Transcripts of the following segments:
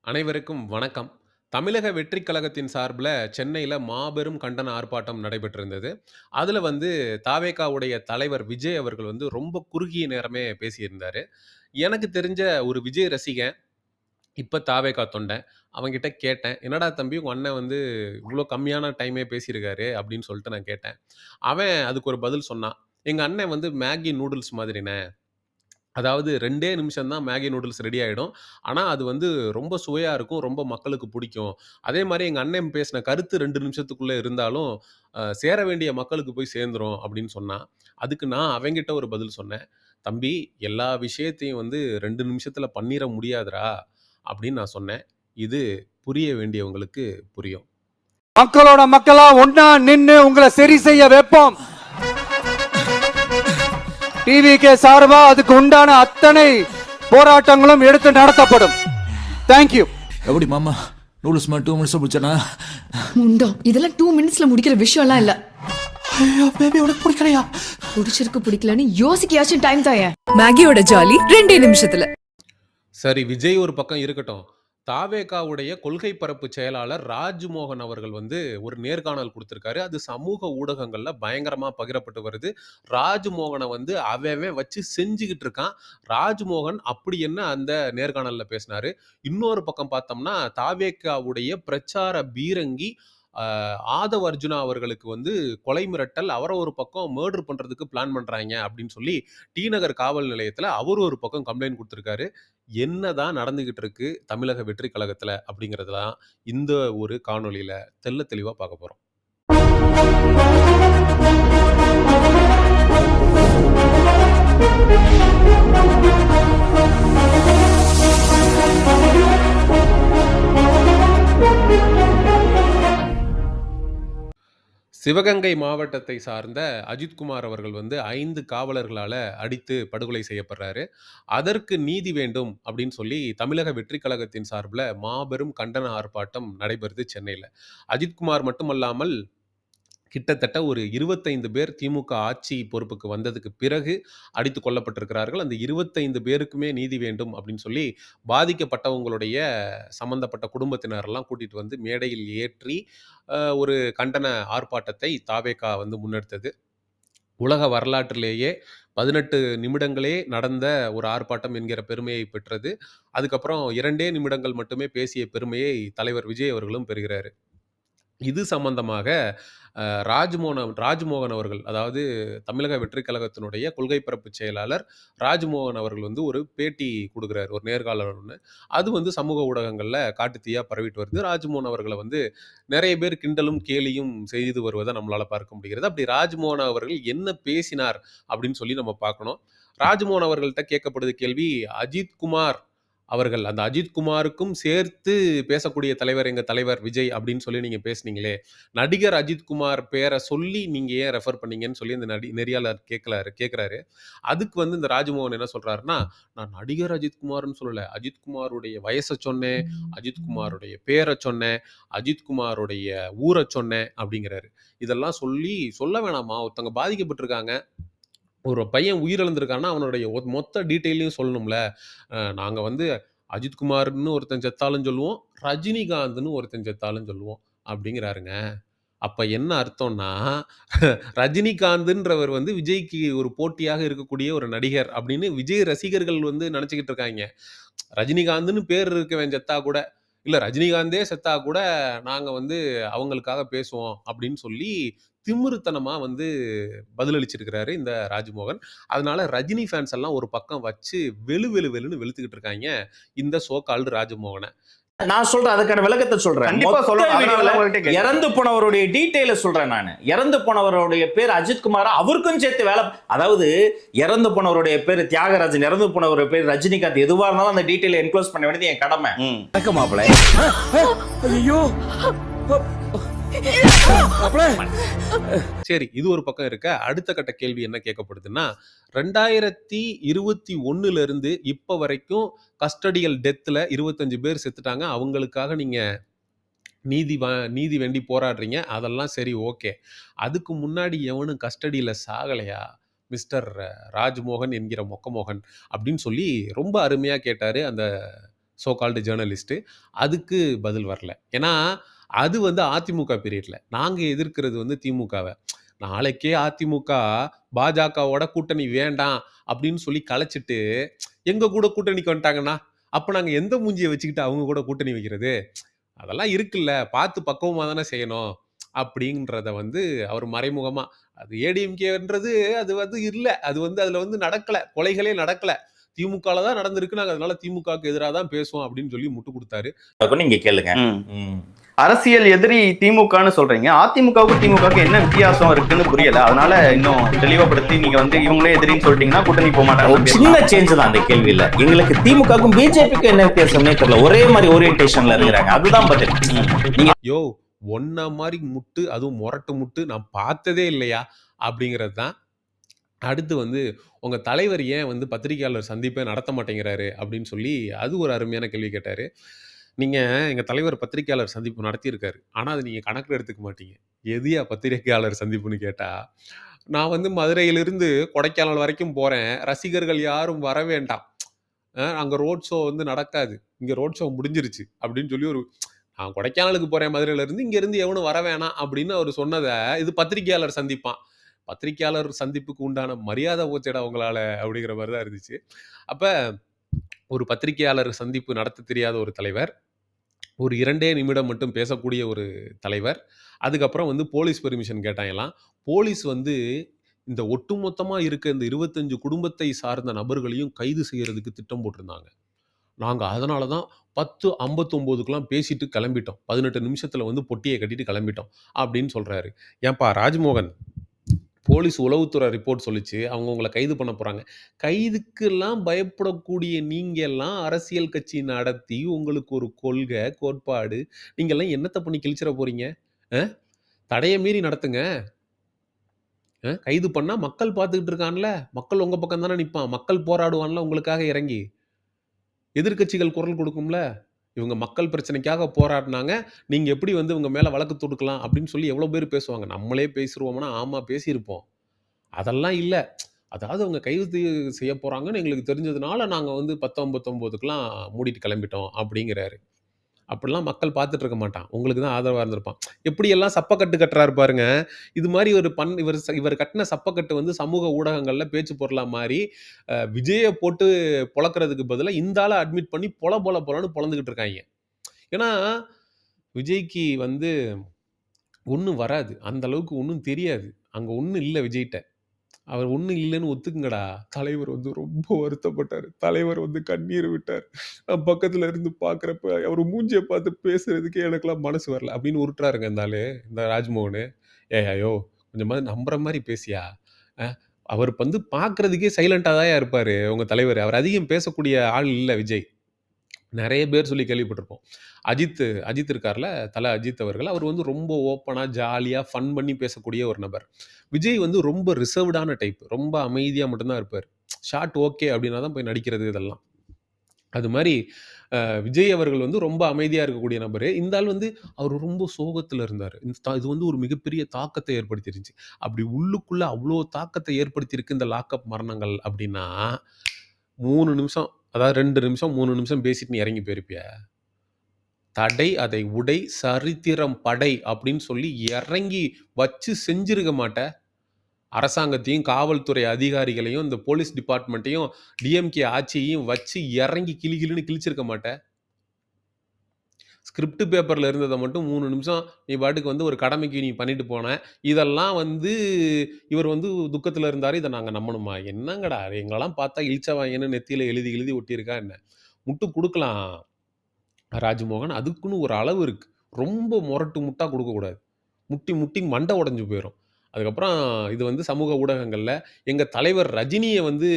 அனைவருக்கும் வணக்கம். தமிழக வெற்றிக் கழகத்தின் சார்புல சென்னையில மாபெரும் கண்டன ஆர்ப்பாட்டம் நடைபெற்றிருந்தது. அதுல தாவேகாவுடைய தலைவர் விஜய் அவர்கள் ரொம்ப குறுகிய நேரமே பேசியிருந்தாரு. எனக்கு தெரிஞ்ச ஒரு விஜய் ரசிகன், இப்ப தாவேகா தொண்டன். அவன்கிட்ட கேட்டேன். "என்னடா தம்பி உங்க அண்ணன் இவ்ளோ கம்மியான டைமே பேசியிருக்காரு" அப்படின்னு சொல்லிட்டு நான் கேட்டேன். அவன் அதுக்கு ஒரு பதில் சொன்னான். "எங்க அண்ணன் மேகி நூடுல்ஸ் மாதிரிண்ணே. அதாவது 2டே நிமிஷம் தான் மேகி நூடுல்ஸ் ரெடி ஆயிடும். ஆனா, அது ரொம்ப சுவையா இருக்கும். ரொம்ப மக்களுக்கு புடிக்கும். அதே மாரி எங்க அண்ணன் பேசின கருத்து 2 நிமிஷத்துக்குள்ள இருந்தாலும், சேர வேண்டிய மக்களுக்கு போய் சேர்ந்துரும் அப்படின்னு சொன்னான். அதுக்கு நான் அவன்கிட்ட ஒரு பதில் சொன்னேன். "தம்பி, எல்லா விஷயத்தையும் 2 நிமிஷத்துல பண்ணிற முடியாதுடா" அப்படின்னு நான் சொன்னேன். இது புரிய வேண்டியவங்களுக்கு புரியும். மக்களோட மக்களா ஒன்னா நின்னு உங்களை சரி செய்ய வைப்போம். டிவிகே சார்பா அதுக்கு உண்டான அத்தனை போராட்டங்களும் எடுத்து நடத்தப்படும். தேங்க்யூ. எப்படி மாமா நூடுல்ஸ் 2 மினிட்ஸ் முடிச்சனா? முண்டோ இதெல்லாம் 2 மினிட்ஸ்ல முடிக்கிற விஷயம்லாம் இல்ல. ஐயோ பேபி உனக்கு பிடிக்கலையா? பிடிச்சிருக்கு பிடிக்கலன்னு யோசிக்கையாச்சும் டைம் தாயே. மேகியோட ஜாலி 2 நிமிஷத்துல. சரி, விஜய் ஒரு பக்கம் இருக்கட்டும். தாவேகாவுடைய கொள்கை பரப்பு செயலாளர் ராஜ்மோகன் அவர்கள் ஒரு நேர்காணல் குடுத்திருக்காரு. அது சமூக ஊடகங்கள்ல பயங்கரமா பகிரப்பட்டு வருது. ராஜ்மோகன அவன் அவன் வச்சு செஞ்சுகிட்டு இருக்கான். ராஜ்மோகன் அப்படி என்ன அந்த நேர்காணல்ல பேசினாரு. இன்னொரு பக்கம் பார்த்தோம்னா, தாவேகாவுடைய பிரச்சார பீரங்கி ஆதவ் அர்ஜுனா அவர்களுக்கு கொலை மிரட்டல், அவர ஒரு பக்கம் மர்டர் பண்றதுக்கு பிளான் பண்றாய்ங்க அப்படின்னு சொல்லி டி நகர் காவல் நிலையத்துல அவரு ஒரு பக்கம் கம்ப்ளைண்ட் குடுத்திருக்காரு. என்னதான் நடந்துகிட்டு இருக்கு தமிழக வெற்றி கழகத்துல அப்படிங்கிறதெல்லாம் இந்த ஒரு காணொளியில தெள்ள தெளிவா பார்க்க போறோம். சிவகங்கை மாவட்டத்தை சார்ந்த அஜித்குமார் அவர்கள் 5 காவலர்களால அடித்து படுகொலை செய்யப்படுறாரு. அதற்கு நீதி வேண்டும் அப்படின்னு சொல்லி தமிழக வெற்றிக் கழகத்தின் சார்புல மாபெரும் கண்டன ஆர்ப்பாட்டம் நடைபெறுது சென்னையில. அஜித்குமார் மட்டுமல்லாமல் கிட்டத்தட்ட ஒரு 25 பேர் திமுக ஆட்சி பொறுப்புக்கு வந்ததுக்கு பிறகு அடித்துக் கொல்லப்பட்டிருக்கிறார்கள். அந்த 25 பேருக்குமே நீதி வேண்டும் அப்படின்னு சொல்லி பாதிக்கப்பட்டவங்களுடைய சம்பந்தப்பட்ட குடும்பத்தினரெல்லாம் கூட்டிட்டு மேடையில் ஏற்றி ஒரு கண்டன ஆர்ப்பாட்டத்தை தாவேகா முன்னெடுத்தது. உலக வரலாற்றிலேயே 18 நிமிடங்களே நடந்த ஒரு ஆர்ப்பாட்டம் என்கிற பெருமையை பெற்றது. அதுக்கப்புறம் 2டே நிமிடங்கள் மட்டுமே பேசிய பெருமையை தலைவர் விஜய் அவர்களும் பெறுகிறாரு. இது சம்பந்தமாக ராஜ்மோகன் அவர்கள், அதாவது தமிழக வெற்றிக் கழகத்தினுடைய கொள்கை பரப்பு செயலாளர் ராஜ்மோகன் அவர்கள் ஒரு பேட்டி குடுக்குறாரு. ஒரு நேர்காணல் ஒண்ணு. அது சமூக ஊடகங்கள்ல காட்டுத்தீயா பரவிட்டு வருது. ராஜ்மோகன் அவர்கள நெறைய பேர் கிண்டலும், கேலியும் செய்து வருவத நம்மளால பார்க்க முடிகிறது. அப்படி ராஜ்மோகன் அவர்கள் என்ன பேசினார் அப்படின்னு சொல்லி நம்ம பார்க்கணும். ராஜ்மோகன் அவர்கள்ட்ட கேட்கப்படுது கேள்வி, அஜித் குமார் அவர்கள், அந்த அஜித் குமாருக்கும் சேர்த்து பேசக்கூடிய தலைவர் எங்க தலைவர் விஜய் அப்படின்னு சொல்லி நீங்க பேசுனீங்களே, நடிகர் அஜித் குமார் பேர சொல்லி நீங்க ஏன் ரெஃபர் பண்ணீங்கன்னு சொல்லி அந்த நெறியாளர் கேட்கிறாரு. அதுக்கு இந்த ராஜ்மோகன் என்ன சொல்றாருன்னா, நான் நடிகர் அஜித் குமார்ன்னு சொல்லல. அஜித் குமாருடைய வயச சொன்னேன், அஜித் குமாருடைய பேர சொன்னேன், அஜித் குமாருடைய ஊர சொன்னேன் அப்படிங்கிறாரு. இதெல்லாம் சொல்ல வேணாமா? ஒருத்தவங்க பாதிக்கப்பட்டிருக்காங்க. ஒரு பையன் உயிரிழந்திருக்கான்னா, அவனுடைய மொத்த டீட்டெயிலையும் சொல்லணும்ல. நாங்க அஜித் குமார்ன்னு ஒருத்தன் செத்தாலும் சொல்லுவோம், ரஜினிகாந்த்ன்னு ஒருத்தன் செத்தாலும் சொல்லுவோம் அப்படிங்கிறாருங்க. அப்ப என்ன அர்த்தம்னா, ரஜினிகாந்த்ன்றவர் விஜய்க்கு ஒரு போட்டியாக இருக்கக்கூடிய ஒரு நடிகர் அப்படின்னு விஜய் ரசிகர்கள் நெனச்சுக்கிட்டு இருக்காய்ங்க. ரஜினிகாந்த்ன்னு பேர் இருக்கவன் செத்தா கூட, இல்ல ரஜினிகாந்தே செத்தா கூட நாங்க அவங்களுக்காக பேசுவோம் அப்படின்னு சொல்லி திமிருத்தனமா பதிலளிச்சிருக்கிறாரு இந்த ராஜ்மோகன். அதனால ரஜினி ஃபேன்ஸ் எல்லாம் ஒரு பக்கம் வச்சு வெளுன்னு வெளுத்துக்கிட்டு இருக்காய்ங்க இந்த சோ கால்டு ராஜ்மோகன. நான் சொல்றேன், அதுக்கான விளக்கத்தை சொல்றேன். கண்டிப்பா மொத்த சொல்லணும். அதனால வீடியோல உங்கள்ட்ட கேட்கிறேன். இறந்து போனவருடைய டீடைல சொல்றேன் நானு. இறந்து போனவருடைய பேர் அஜித் குமார், அவருக்கும் சேர்த்து வேலை, அதாவது இறந்து போனவருடைய பேர் தியாகராஜன், இறந்து போனவருடைய பேர் ரஜினிகாந்த், எதுவா இருந்தாலும் அந்த டீடைல என்க்ளோஸ் பண்ண வேண்டியது என் கடமை. வணக்கம் மாப்பிளை. ஐயோ சரி, இது ஒரு பக்கம் இருக்க. அடுத்த கட்ட கேள்வி என்ன கேட்கப்படுதுன்னா, 2021ல இருந்து இப்ப வரைக்கும் கஸ்டடியல் டெத்ல 25 பேர் செத்துட்டாங்க. அவங்களுக்காக நீங்க நீதி வேண்டி போராடுறீங்க. அதெல்லாம் சரி, ஓகே. அதுக்கு முன்னாடி எவனும் கஸ்டடியில சாகலையா? மிஸ்டர் ராஜ்மோகன் என்கிற மொக்கமோகன் அப்படின்னு சொல்லி ரொம்ப அருமையா கேட்டாரு அந்த சோ கால்டு ஜேர்னலிஸ்ட்டு. அதுக்கு பதில் வரல. ஏன்னா, அது வந்து அதிமுக பீரியட்ல. நாங்க எதிர்க்கிறது வந்து திமுகவ. நாளைக்கே அதிமுக பாஜகவோட கூட்டணி வேண்டாம் அப்படின்னு சொல்லி கலைச்சிட்டு, எங்க கூட கூட்டணிக்கு வந்துட்டாங்கன்னா, அப்ப நாங்க எந்த மூஞ்சிய வச்சுக்கிட்டு அவங்க கூட கூட்டணி வைக்கிறது? அதெல்லாம் இருக்குல்ல. பார்த்து பக்குவமா தானே செய்யணும். அப்படின்றத வந்து அவர் மறைமுகமா அது ஏடிஎம்கேன்றது அது வந்து இல்ல. அது வந்து அதுல வந்து நடக்கல. கொலைகளே நடக்கல. திமுகல தான் நடந்திருக்கு. நாங்க அதனால திமுகவுக்கு எதிரா தான் பேசுவோம் அப்படின்னு சொல்லி முட்டு குடுத்தாரு. நீங்க கேளுங்க. ம். ம். அரசியல் எதிரி திமுகன்னு சொல்றீங்க. அதிமுகவுக்கும் திமுகவுக்கும் என்ன வித்தியாசம் இருக்குன்னு புரியல. அதனால இன்னும் தெளிவுபடுத்தி நீங்க வந்து இவங்களே எதிரின்னு சொல்லிட்டீங்கன்னா கூட்டணி போக ஒரு மாட்டாங்க. சின்ன சேஞ்ச் தான் அந்த கேள்வியில. எங்களுக்கு திமுகவுக்கும் பிஜேபிக்கும் என்ன வித்தியாசம்னே தெரியல. ஒரே மாதிரி ஓரியன்டேஷன்ல இருக்கிறாங்க. அதுதான் பதில். நீங்க யோ ஒன்ன மாரி முட்டு, அதுவும் மொரட்டு முட்டு நான் பார்த்ததே இல்லையா? அப்படிங்கிறது தான். அடுத்து வந்து உங்க தலைவர் ஏன் வந்து பத்திரிகையாளர் சந்திப்பே நடத்த மாட்டேங்கிறாரு? அப்படின்னு சொல்லி அது ஒரு அருமையான கேள்வி கேட்டாரு. நீங்க எங்க தலைவர் பத்திரிகையாளர் சந்திப்பு நடத்தியிருக்காரு. ஆனா, அத நீங்க கணக்குல எடுத்துக்க மாட்டீங்க. எதுயா பத்திரிகையாளர் சந்திப்புன்னு கேட்டா, நான் வந்து மதுரையிலிருந்து கொடைக்கானல் வரைக்கும் போறேன். ரசிகர்கள் யாரும் வர வேண்டாம். அங்க ரோட் ஷோ வந்து நடக்காது. இங்க ரோட் ஷோ முடிஞ்சிருச்சு. அப்படின்னு சொல்லி ஒரு நான் கொடைக்கானலுக்கு போறேன் மதுரையிலிருந்து. இங்கேருந்து எவனும் வர வேணாம் அப்படின்னு அவரு சொன்னத, இது பத்திரிகையாளர் சந்திப்பாம். பத்திரிகையாளர் சந்திப்புக்கு உண்டான மரியாதை போச்சேடா உங்களால அப்படிங்கிற மாரி தான் இருந்துச்சு. அப்ப ஒரு பத்திரிகையாளர் சந்திப்பு நடத்த தெரியாத ஒரு தலைவர். ஒரு 2 நிமிடம் மட்டும் பேசக்கூடிய ஒரு தலைவர். அதுக்கப்புறம் வந்து போலீஸ் பெர்மிஷன் கேட்டாங்களாம். போலீஸ் வந்து இந்த ஒட்டுமொத்தமா இருக்க இந்த 25 குடும்பத்தை சார்ந்த நபர்களையும் கைது செய்யறதுக்கு திட்டம் போட்டிருந்தாங்க. நாங்க அதனால தான் 10:59க்குலாம் பேசிட்டு கிளம்பிட்டோம். 18 நிமிஷத்துல வந்து பொட்டிய கட்டிட்டு கிளம்பிட்டோம். அப்படின்னு சொல்றாரு. ஏன்பா ராஜ்மோகன், போலீஸ் உளவுத்துறை ரிப்போர்ட் சொல்லுச்சு. அவங்க உங்கள கைது பண்ண போறாங்க. கைதுக்கெல்லாம் பயப்படக்கூடிய நீங்கலாம் அரசியல் கட்சி நடத்தி, உங்களுக்கு ஒரு கொள்கை, கோட்பாடு, நீங்கலாம் என்னத்த பண்ணி கிழிச்சிற போறீங்க? அ? தடைய மீறி நடத்துங்க. கைது பண்ணா மக்கள் பார்த்துக்கிட்டு இருக்கான்ல. மக்கள் உங்க பக்கம் தானே நிப்பான். மக்கள் போராடுவான்ல உங்களுக்காக இறங்கி. எதிர்க்கட்சிகள் குரல் கொடுக்கும்ல. இவங்க மக்கள் பிரச்சனைக்காக போராடுனாங்க. நீங்க எப்படி வந்து இவங்க மேல வழக்கு தொடுக்கலாம் அப்படின்னு சொல்லி எவ்வளோ பேர் பேசுவாங்க. நம்மளே பேசிருவோம்னா, ஆமா பேசியிருப்போம். அதெல்லாம் இல்ல. அதாவது அவங்க கைது செய்ய போறாங்கன்னு எங்களுக்கு தெரிஞ்சதுனால, நாங்க வந்து 10:59க்குலாம் மூடிட்டு கிளம்பிட்டோம் அப்படிங்கிறாரு. அப்படிலாம் மக்கள் பார்த்துட்டு இருக்க மாட்டான். உங்களுக்கு தான் ஆதரவா இருந்திருப்பான். எப்படியெல்லாம் சப்பக்கட்டு கட்டுறாரு பாருங்க. இது மாரி ஒரு இவர் கட்டின சப்பக்கட்டு வந்து சமூக ஊடகங்கள்ல பேச்சு பொருளா மாறி, விஜய போட்டு பொளக்குறதுக்கு பதிலா இந்த ஆள அட்மிட் பண்ணி பொலன்னு பொளந்துகிட்டு இருக்காய்ங்க. ஏன்னா, விஜய்க்கு வந்து ஒண்ணும் வராது. அந்த அளவுக்கு ஒண்ணும் தெரியாது. அங்க ஒண்ணும் இல்ல விஜய்ட்ட. அவர் ஒண்ணும் இல்லன்னு ஒத்துக்குங்கடா. தலைவர் வந்து ரொம்ப வருத்தப்பட்டாரு. தலைவர் வந்து கண்ணீர் விட்டார். நான் பக்கத்துல இருந்து பார்க்குறப்ப, அவரு மூஞ்சிய பார்த்து பேசுறதுக்கே எனக்கெல்லாம் மனசு வரல. அப்படின்னு உருட்டுறாருங்க இந்த ஆளு, இந்த ராஜ்மோகனு. ஏய்யா யோவ்! கொஞ்சமாவது நம்புற மாரி பேசியா? அ அவர் வந்து பார்க்குறதுக்கே சைலன்ட்டா தான்யா இருப்பாரு, உங்க தலைவரு. அவர் அதிகம் பேசக்கூடிய ஆள் இல்ல விஜய். நெறைய பேர் சொல்லி கேள்விப்பட்டிருப்போம். அஜித் இருக்கார்ல, தல அஜித் அவர்கள். அவர் வந்து ரொம்ப ஓப்பனா, ஜாலியா, ஃபன் பண்ணி பேசக்கூடிய ஒரு நபர். விஜய் வந்து ரொம்ப ரிசர்வ்டான டைப். ரொம்ப அமைதியா மட்டும் தான் இருப்பாரு. ஷாட் ஓகே அப்படின்னா தான் போய் நடிக்கிறது இதெல்லாம். அது மாரி விஜய் அவர்கள் வந்து ரொம்ப அமைதியா இருக்கக்கூடிய நபரு. இந்த ஆள் வந்து அவரு ரொம்ப சோகத்துல இருந்தாரு. இது வந்து ஒரு மிகப்பெரிய தாக்கத்த ஏற்படுத்திருச்சு. அப்படி உள்ளுக்குள்ள அவ்ளோ தாக்கத்த ஏற்படுத்தியிருக்கு இந்த லாக்கப் மரணங்கள் அப்படின்னா, 3 நிமிஷம் அதாவது 2 நிமிஷம், 3 நிமிஷம் பேசிட்டு நீ இறங்கி போயிருப்பியா? தடை அதை உடை சரித்திரம் படை அப்படின்னு சொல்லி இறங்கி வச்சு செஞ்சிருக்க மாட்ட. அரசாங்கத்தையும், காவல்துறை அதிகாரிகளையும், இந்த போலீஸ் டிபார்ட்மெண்ட்டையும், டிஎம்கே ஆட்சியையும் வச்சு இறங்கி கிழின்னு கிழிச்சிருக்க மாட்ட. ஸ்கிரிப்ட் பேப்பர்ல இருந்தத மட்டும் 3 நிமிஷம் நீ பாட்டுக்கு வந்து ஒரு கடமைக்கு நீ பண்ணிட்டு போன. இதெல்லாம் வந்து இவர் வந்து துக்கத்துல இருந்தாரு. இத நாங்க நம்பணுமா? என்னங்கடா எங்களலாம் பார்த்தா இளிச்சவாயன்னு நெத்தியில எழுதி எழுதி ஒட்டியிருக்கா என்ன? முட்டு குடுக்கலாம் ராஜ்மோகன். அதுக்குன்னு ஒரு அளவு இருக்கு. ரொம்ப மொரட்டு முட்டா குடுக்கக்கூடாது. முட்டி முட்டி மண்டை உடைஞ்சு போயிரும். அதுக்கப்புறம் இது வந்து சமூக ஊடகங்கள்ல எங்க தலைவர் ரஜினிய வந்து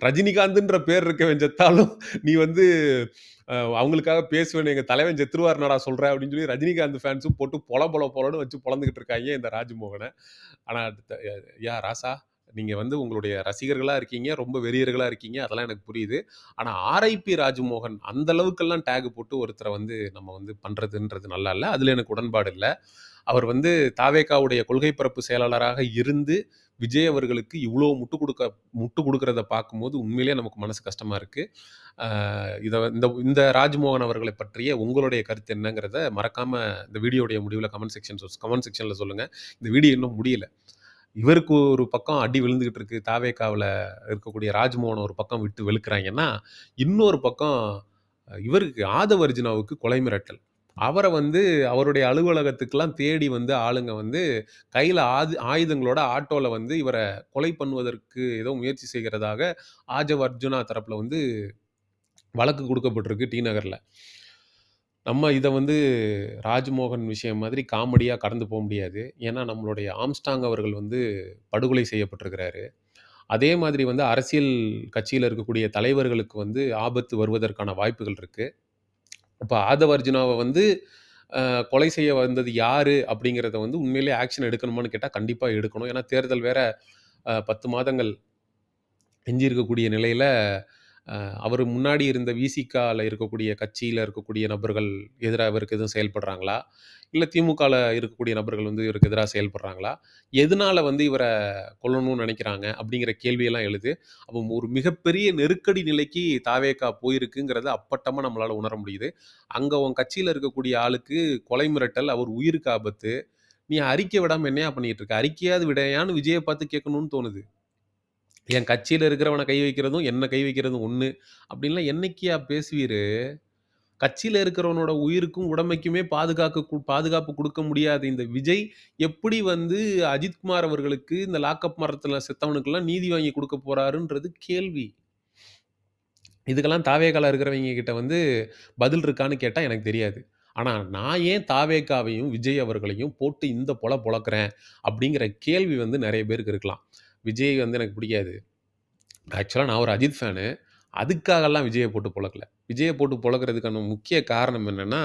ரஜினிகாந்த்ன்ற பேர் இருக்கவன் செத்தாலும் நீ வந்து அவங்களுக்காக பேசுவேன்னு எங்க தலைவன் செத்துருவாருனடா சொல்ற அப்படின்னு சொல்லி ரஜினிகாந்த் ஃபேன்ஸும் போட்டு பொலன்னு வச்சு பொளந்துகிட்டு இருக்காய்ங்க இந்த ராஜ்மோகன. ஆனா யா ராசா நீங்க வந்து உங்களுடைய ரசிகர்களா இருக்கீங்க, ரொம்ப வெறியர்களா இருக்கீங்க. அதெல்லாம் எனக்கு புரியுது. ஆனா ஆர்ஐபி ராஜ்மோகன் அந்த அளவுக்கெல்லாம் டேக் போட்டு ஒருத்தர வந்து நம்ம வந்து பண்றதுன்றது நல்லா இல்ல. அதுல எனக்கு உடன்பாடு இல்ல. அவர் வந்து தாவேகாவுடைய கொள்கை பரப்பு செயலாளராக இருந்து, விஜய் அவர்களுக்கு இவ்ளோ முட்டு குடுக்கிறத பார்க்கும்போது உண்மையிலேயே நமக்கு மனசு கஷ்டமா இருக்கு. அ இத இந்த இந்த ராஜ்மோகன் அவர்கள பற்றிய உங்களுடைய கருத்து என்னங்கிறத மறக்காம இந்த வீடியோடைய முடிவுல கமெண்ட் செக்ஷன்ல சொல்லுங்க. இந்த வீடியோ இன்னும் முடியல. இவருக்கு ஒரு பக்கம் அடி விழுந்துகிட்டு இருக்கு. தாவேகாவுல இருக்கக்கூடிய ராஜ்மோகன ஒரு பக்கம் விட்டு வெளுக்குறாங்கன்னா, இன்னொரு பக்கம் இவருக்கு ஆதவ் அர்ஜுனாவுக்கு கொலை மிரட்டல். அவர வந்து அவருடைய அலுவலகத்துக்குலாம் தேடி வந்து ஆளுங்க வந்து கையில ஆயுதங்களோட ஆட்டோல வந்து இவர கொலை பண்ணுவதற்கு ஏதோ முயற்சி செய்கிறதாக ஆஜவ் அர்ஜுனா தரப்புல வந்து வழக்கு குடுக்கப்பட்டிருக்கு டி நகர்ல. நம்ம இத வந்து ராஜ்மோகன் விஷயம் மாதிரி காமெடியா கடந்து போ முடியாது. ஏன்னா, நம்மளுடைய ஆம்ஸ்டாங் அவர்கள் வந்து படுகொலை செய்யப்பட்டிருக்கிறாரு. அதே மாதிரி வந்து அரசியல் கட்சியில இருக்கக்கூடிய தலைவர்களுக்கு வந்து ஆபத்து வருவதற்கான வாய்ப்புகள் இருக்கு. அப்ப ஆதவ் அர்ஜுனாவ வந்து கொலை செய்ய வந்தது யாரு? அப்படிங்கிறத வந்து உண்மையிலேயே ஆக்ஷன் எடுக்கணுமான்னு கேட்டா, கண்டிப்பா எடுக்கணும். ஏன்னா தேர்தல் வேற 10 மாதங்கள் எஞ்சி இருக்கக்கூடிய நிலையில, அ அவரு முன்னாடி இருந்த விசிகால இருக்கக்கூடிய கட்சியில இருக்கக்கூடிய நபர்கள் எதிரா இவருக்கு எதுவும் செயல்படுறாங்களா? இல்ல திமுகல இருக்கக்கூடிய நபர்கள் வந்து இவருக்கு எதிரா செயல்படுறாங்களா? எதனால வந்து இவர கொல்லணும்னு நெனைக்கிறாங்க? அப்படிங்கிற கேள்வியெல்லாம் எழுது. அப்போ ஒரு மிகப்பெரிய நெருக்கடி நிலைக்கு தாவேகா போயிருக்குங்கிறத அப்பட்டமா நம்மளால உணர முடியுது. அங்க உன் கட்சியில இருக்கக்கூடிய ஆளுக்கு கொலை மிரட்டல், அவர் உயிருக்கு ஆபத்து. நீ அறிக்கை விடாம என்னய்யா பண்ணிட்டு இருக்க? அறிக்கையாவது விடேயான்னு விஜய பார்த்து கேட்கணும்னு தோணுது. என் கட்சியில இருக்கிறவன கை வைக்கிறதும், என்ன கை வைக்கிறதும் ஒண்ணு. அப்படின்லாம் என்னைக்குய்யா பேசுவீரு? கட்சியில இருக்கிறவனோட உயிருக்கும், உடைமைக்குமே பாதுகாப்பு குடுக்க முடியாத இந்த விஜய், எப்படி வந்து அஜித்குமார் அவர்களுக்கு இந்த லாக்கப் மரத்துல செத்தவனுக்கெல்லாம் நீதி வாங்கி குடுக்க போறாருன்றது கேள்வி. இதுக்கெல்லாம் தாவேகால இருக்கிறவங்க கிட்ட வந்து பதில் இருக்கான்னு கேட்டா எனக்கு தெரியாது. ஆனா, நான் ஏன் தாவேகாவையும், விஜய் அவர்களையும் போட்டு இந்த பொளக்கிறேன் அப்படிங்கிற கேள்வி வந்து நெறைய பேருக்கு இருக்கலாம். விஜய் வந்து எனக்கு பிடிக்காது. ஆக்சுவலா நான் ஒரு அஜித் ஃபேனு. அதுக்காகலாம் விஜய போட்டு பொளக்கல. விஜய போட்டு பொளக்கிறதுக்கான முக்கிய காரணம் என்னன்னா,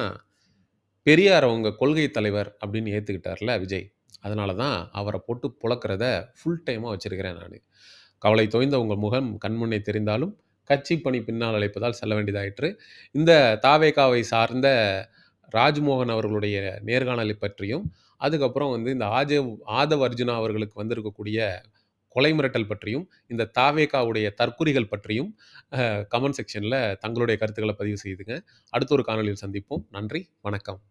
பெரியார் அவங்க கொள்கை தலைவர் அப்படின்னு ஏத்துக்கிட்டார்ல விஜய். அதனால தான் அவர போட்டு பொளக்கிறத ஃபுல் டைமா வச்சிருக்கிறேன் நானு. கவலை தோய்ந்த உங்கள் முகம் கண்முன்னே தெரிந்தாலும், கட்சி பணி பின்னால் அழைப்பதால் செல்ல வேண்டியதாயிற்று. இந்த தாவேகாவை சார்ந்த ராஜ்மோகன் அவர்களுடைய நேர்காணலை பற்றியும், அதுக்கப்புறம் வந்து இந்த ஆதவ் அர்ஜுனா அவர்களுக்கு வந்திருக்கக்கூடிய கொலை மிரட்டல் பற்றியும், இந்த தாவேகாவுடைய தற்குறிகள் பற்றியும் கமெண்ட் செக்ஷன்ல தங்களுடைய கருத்துக்கள பதிவு செய்துங்க. அடுத்த ஒரு காணொளியில் சந்திப்போம். நன்றி, வணக்கம்.